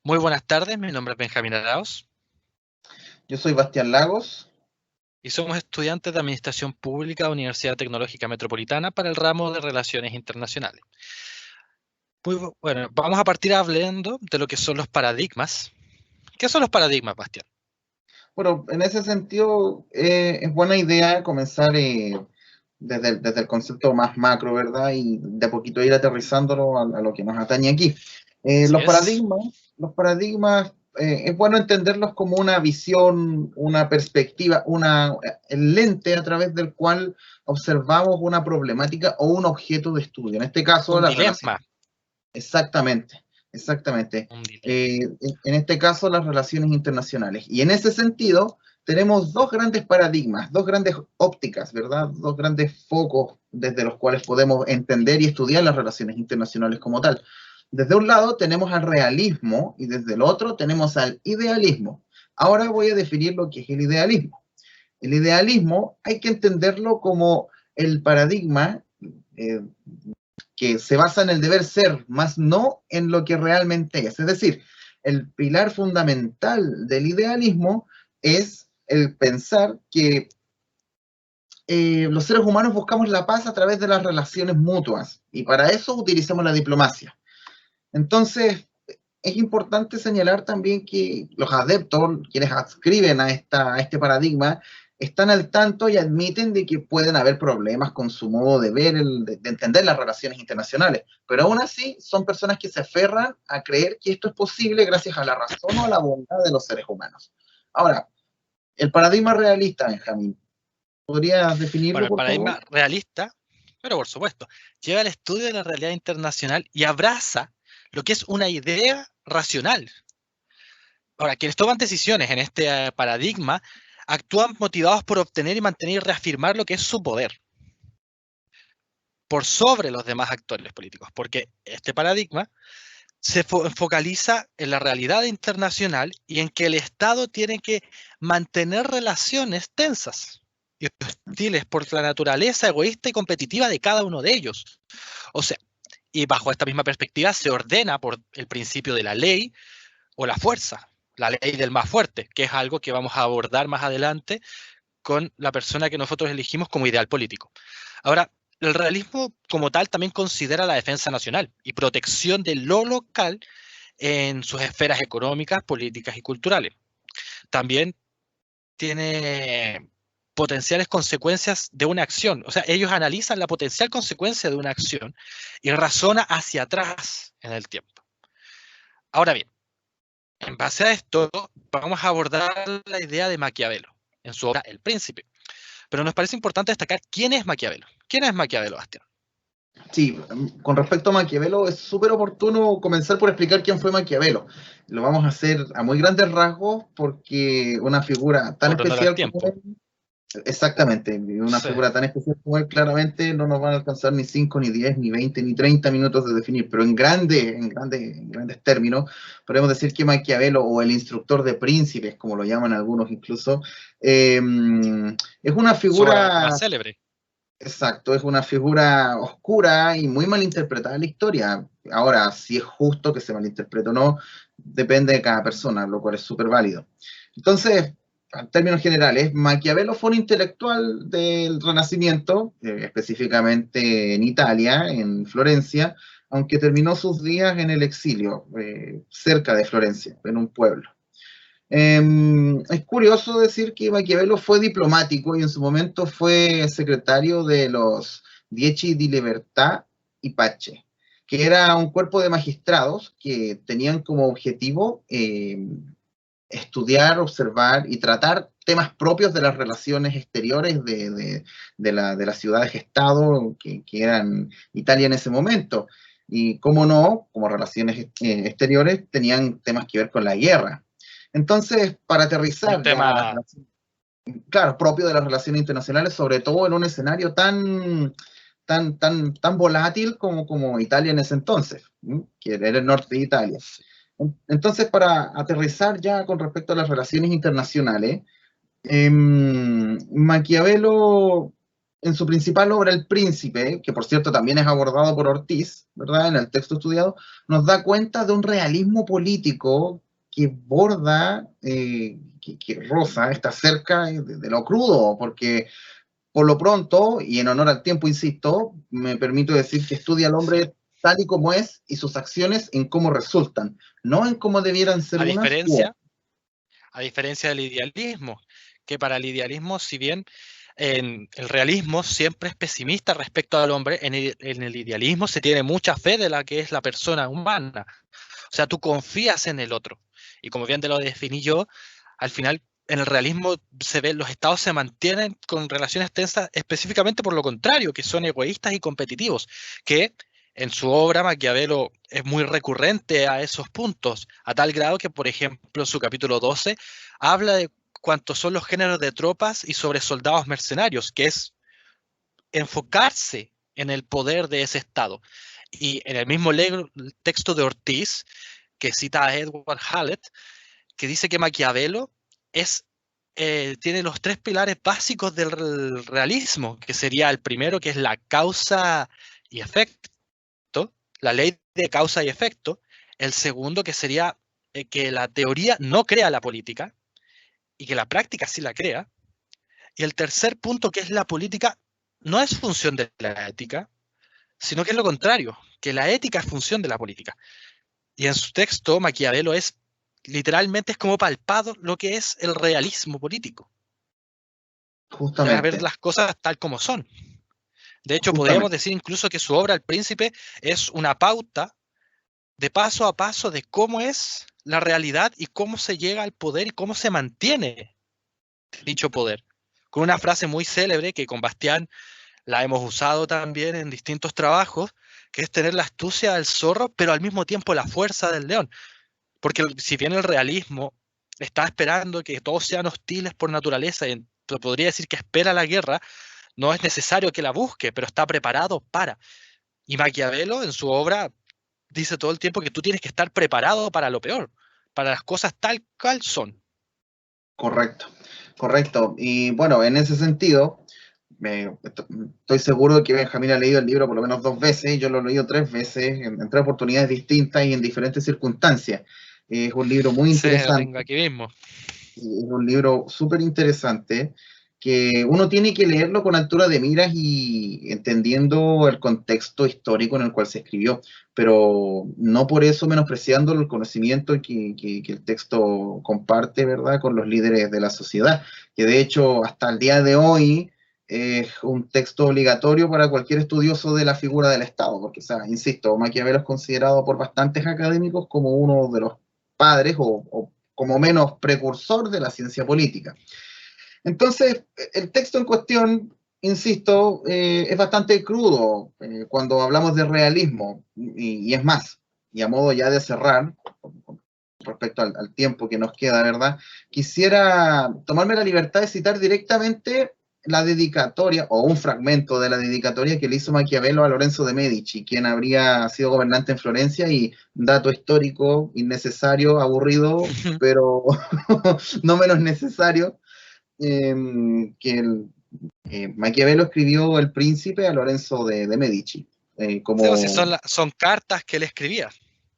Muy buenas tardes, mi nombre es Benjamín Arauz Yo soy Bastián Lagos. y somos estudiantes de Administración Pública de Universidad Tecnológica Metropolitana para el ramo de Relaciones Internacionales. Bueno, vamos a partir hablando de lo que son los paradigmas. ¿Qué son los paradigmas, Bastián? Bueno, en ese sentido, es buena idea comenzar desde el concepto más macro, ¿verdad? Y de a poquito ir aterrizándolo a lo que nos atañe aquí. Así Los es. paradigmas, los paradigmas es bueno entenderlos como una visión, una perspectiva, el lente a través del cual observamos una problemática o un objeto de estudio. En este caso, Un la relación. dilema. Exactamente, exactamente. Un dilema. En este caso, las relaciones internacionales. Y en ese sentido, tenemos dos grandes paradigmas, dos grandes ópticas, ¿verdad? Dos grandes focos desde los cuales podemos entender y estudiar las relaciones internacionales como tal. Desde un lado tenemos al realismo y desde el otro tenemos al idealismo. Ahora voy a definir lo que es el idealismo. El idealismo hay que entenderlo como el paradigma eh, que se basa en el deber ser, más no en lo que realmente es. Es decir, el pilar fundamental del idealismo es el pensar que los seres humanos buscamos la paz a través de las relaciones mutuas y para eso utilizamos la diplomacia. Entonces, es importante señalar también que los adeptos, quienes adscriben a este paradigma, están al tanto y admiten de que pueden haber problemas con su modo de ver, de entender las relaciones internacionales, pero aún así son personas que se aferran a creer que esto es posible gracias a la razón o a la bondad de los seres humanos. Ahora, el paradigma realista, Benjamín, ¿podrías Bueno, definirlo, el por favor? paradigma realista, pero por supuesto, lleva al estudio de la realidad internacional y abraza lo que es una idea racional. Ahora, quienes toman decisiones en este paradigma actúan motivados por obtener y mantener y reafirmar lo que es su poder por sobre los demás actores políticos, porque este paradigma se focaliza en la realidad internacional y en que el Estado tiene que mantener relaciones tensas y hostiles por la naturaleza egoísta y competitiva de cada uno de ellos. O sea, y bajo esta misma perspectiva se ordena por el principio de la ley o la fuerza, la ley del más fuerte, que es algo que vamos a abordar más adelante con la persona que nosotros elegimos como ideal político. Ahora, el realismo como tal también considera la defensa nacional y protección de lo local en sus esferas económicas, políticas y culturales. También tiene potenciales consecuencias de una acción. O sea, ellos analizan la potencial consecuencia de una acción y razona hacia atrás en el tiempo. Ahora bien, en base a esto, vamos a abordar la idea de Maquiavelo en su obra El Príncipe. Pero nos parece importante destacar quién es Maquiavelo. ¿Quién es Maquiavelo, Bastián? Sí, con respecto a Maquiavelo, es súper oportuno comenzar por explicar quién fue Maquiavelo. Lo vamos a hacer a muy grandes rasgos porque una figura tan Por honor al especial como tiempo. él, exactamente, una Sí. figura tan especial como él, claramente no nos van a alcanzar ni 5, ni 10, ni 20, ni 30 minutos de definir, pero en grandes términos, podemos decir que Maquiavelo, o el instructor de príncipes, como lo llaman algunos incluso, es una Su obra figura. más célebre. Exacto, es una figura oscura y muy malinterpretada en la historia. Ahora, si es justo que se malinterprete o no, depende de cada persona, lo cual es súper válido. Entonces, en términos generales, Maquiavelo fue un intelectual del Renacimiento, específicamente en Italia, en Florencia, aunque terminó sus días en el exilio, cerca de Florencia, en un pueblo. Es curioso decir que Maquiavelo fue diplomático y en su momento fue secretario de los Dieci di Libertà y Pace, que era un cuerpo de magistrados que tenían como objetivo estudiar, observar y tratar temas propios de las relaciones exteriores de las ciudades-estado que eran Italia en ese momento. Y cómo no, como relaciones exteriores, tenían temas que ver con la guerra. Entonces, para Un aterrizar ya tema, claro, propio de las relaciones internacionales, sobre todo en un escenario tan volátil como Italia en ese entonces, ¿sí? Que era el norte de Italia. Entonces, para aterrizar ya con respecto a las relaciones internacionales, Maquiavelo en su principal obra, El Príncipe, que por cierto también es abordado por Ortiz, ¿verdad? En el texto estudiado, nos da cuenta de un realismo político que borda, que roza, está cerca de lo crudo, porque por lo pronto, y en honor al tiempo, insisto, me permito decir que estudia al hombre tal y como es y sus acciones en cómo resultan, no en cómo debieran ser A unas u diferencia, a diferencia del idealismo, que para el idealismo, si bien en el realismo siempre es pesimista respecto al hombre, en el idealismo se tiene mucha fe de la que es la persona humana. O sea, tú confías en el otro. Y como bien te lo definí yo, al final en el realismo se ve, los estados se mantienen con relaciones tensas específicamente por lo contrario, que son egoístas y competitivos, que en su obra Maquiavelo es muy recurrente a esos puntos, a tal grado que, por ejemplo, en su capítulo 12 habla de cuántos son los géneros de tropas y sobre soldados mercenarios, que es enfocarse en el poder de ese estado. Y en el mismo texto de Ortiz, que cita a Edward Hallett, que dice que Maquiavelo es, tiene los tres pilares básicos del realismo, que sería el primero, que es la causa y efecto, la ley de causa y efecto; el segundo, que sería que la teoría no crea la política y que la práctica sí la crea; y el tercer punto, que es la política, no es función de la ética, sino que es lo contrario, que la ética es función de la política. Y en su texto, Maquiavelo es literalmente es como palpado lo que es el realismo político. Es a ver justamente, las cosas tal como son. De hecho, podríamos justamente. decir incluso que su obra El Príncipe es una pauta de paso a paso de cómo es la realidad y cómo se llega al poder y cómo se mantiene dicho poder. Con una frase muy célebre que con Bastián la hemos usado también en distintos trabajos, que es tener la astucia del zorro, pero al mismo tiempo la fuerza del león. Porque si bien el realismo está esperando que todos sean hostiles por naturaleza, y podría decir que espera la guerra, no es necesario que la busque, pero está preparado para. Y Maquiavelo en su obra dice todo el tiempo que tú tienes que estar preparado para lo peor, para las cosas tal cual son. Correcto, correcto. Y bueno, en ese sentido, estoy seguro de que Benjamín ha leído el libro por lo menos 2 veces, yo lo he leído 3 veces, en 3 oportunidades distintas y en diferentes circunstancias. Es un libro muy Sí, lo tengo interesante, aquí mismo. es un libro súper interesante que uno tiene que leerlo con altura de miras y entendiendo el contexto histórico en el cual se escribió, pero no por eso menospreciando el conocimiento que el texto comparte, ¿verdad?, con los líderes de la sociedad, que de hecho hasta el día de hoy es un texto obligatorio para cualquier estudioso de la figura del Estado, porque, o sea, insisto, Maquiavelo es considerado por bastantes académicos como uno de los padres o como menos precursor de la ciencia política. Entonces, el texto en cuestión, insisto, es bastante crudo cuando hablamos de realismo, y es más, y a modo ya de cerrar, respecto al tiempo que nos queda, ¿verdad? Quisiera tomarme la libertad de citar directamente la dedicatoria, o un fragmento de la dedicatoria que le hizo Maquiavelo a Lorenzo de Medici, quien habría sido gobernante en Florencia, y dato histórico, innecesario, aburrido, pero no menos necesario, que Maquiavelo escribió El Príncipe a Lorenzo de Medici, Sí, o si como, son cartas que él escribía,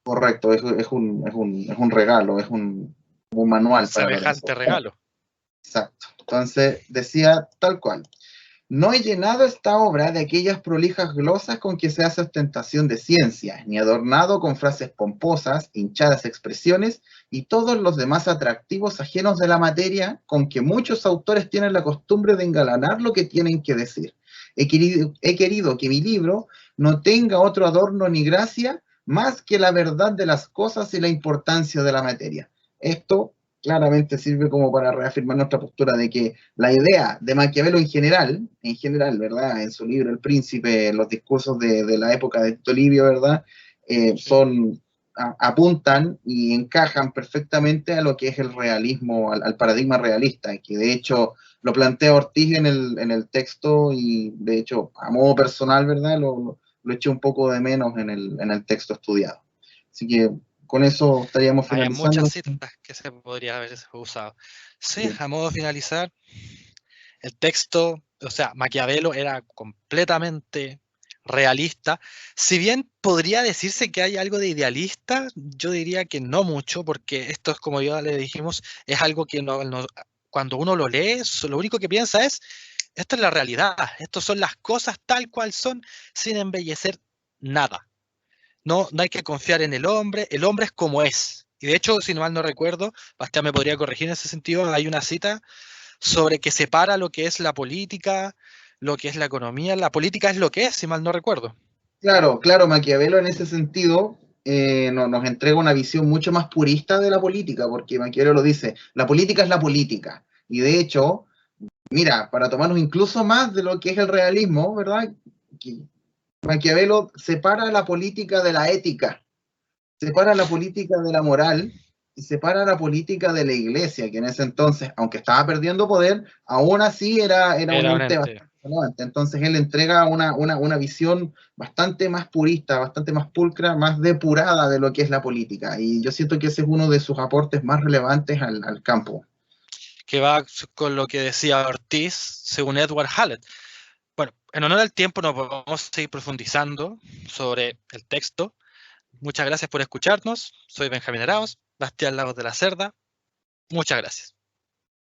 correcto, es un regalo, un un manual para semejante Lorenzo. regalo. Exacto. Entonces decía tal cual: no he llenado esta obra de aquellas prolijas glosas con que se hace ostentación de ciencias, ni adornado con frases pomposas, hinchadas expresiones y todos los demás atractivos ajenos de la materia con que muchos autores tienen la costumbre de engalanar lo que tienen que decir. He querido que mi libro no tenga otro adorno ni gracia más que la verdad de las cosas y la importancia de la materia. Esto claramente sirve como para reafirmar nuestra postura de que la idea de Maquiavelo en general, ¿verdad? En su libro El Príncipe, en los discursos de la época de Tito Livio, ¿verdad? Sí. Apuntan y encajan perfectamente a lo que es el realismo, al paradigma realista, que de hecho lo plantea Ortiz en el texto, y de hecho, a modo personal, ¿verdad? Lo eché un poco de menos en el texto estudiado. Así que con eso estaríamos Hay finalizando. muchas citas que se podría haber usado. Sí, Sí, a modo de finalizar, el texto o sea, Maquiavelo era completamente realista. Si bien podría decirse que hay algo de idealista, yo diría que no mucho, porque esto es como ya le dijimos, es algo que cuando uno lo lee, lo único que piensa es, esta es la realidad, estas son las cosas tal cual son, sin embellecer nada. No, no hay que confiar en el hombre es como es. Y de hecho, si no mal no recuerdo, Bastián me podría corregir en ese sentido, hay una cita sobre que separa lo que es la política, lo que es la economía. La política es lo que es, si mal no recuerdo. Claro, claro, Maquiavelo en ese sentido nos entrega una visión mucho más purista de la política, porque Maquiavelo lo dice, la política es la política. Y de hecho, mira, para tomarnos incluso más de lo que es el realismo, ¿verdad? Maquiavelo separa la política de la ética, separa la política de la moral y separa la política de la iglesia, que en ese entonces, aunque estaba perdiendo poder, aún así era un Era un ente ente. bastante relevante. Entonces él entrega una visión bastante más purista, bastante más pulcra, más depurada de lo que es la política. Y yo siento que ese es uno de sus aportes más relevantes al campo. Que va con lo que decía Ortiz, según Edward Hallett. Bueno, en honor al tiempo nos vamos a seguir profundizando sobre el texto. Muchas gracias por escucharnos. Soy Benjamín Arauz, Bastián Lagos de la Cerda. Muchas gracias.